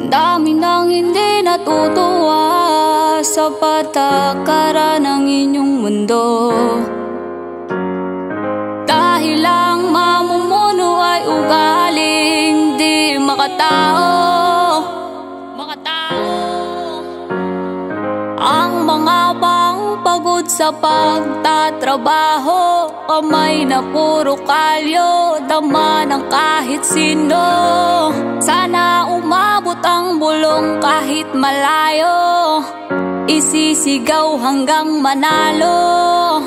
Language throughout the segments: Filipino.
Dami nang hindi natutuwa sa patakaran ng inyong mundo. Dahil ang mamumuno ay ugaling di makatao. Ang mga bang pagod sa pagtatrabaho, kamay na puro kalyo, dama ng kahit sino. Sana umabot ang bulong kahit malayo, isisigaw hanggang manalo.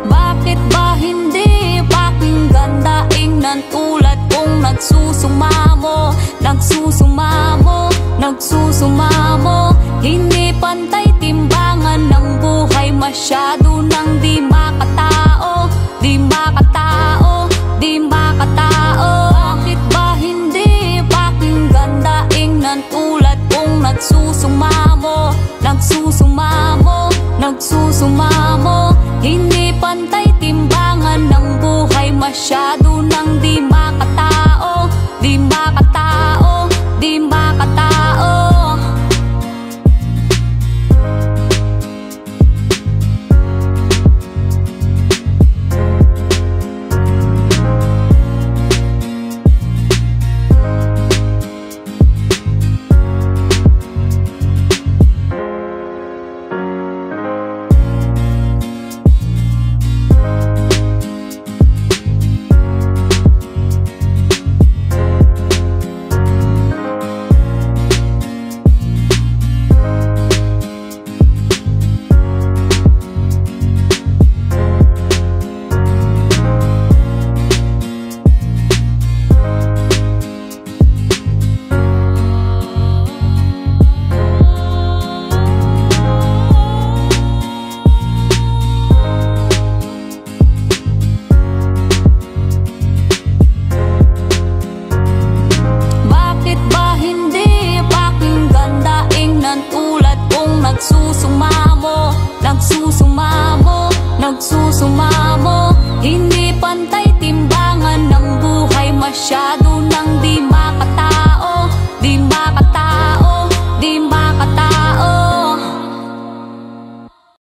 Bakit ba hindi pakinggan daing ng tulad kong nagsusumamo, nagsusumamo, nagsusumamo? Hindi pantay timbangan ng buhay, masyado nang di makatao, di makatao, di makatao. Bakit ba hindi pakinggan daing ng tulad kong nagsusumamo, nagsusumamo, nagsusumamo? Hindi pantay timbangan ng buhay, masyado nang di makatao, di makatao, di makatao. Nagsusumamo, nagsusumamo, nagsusumamo.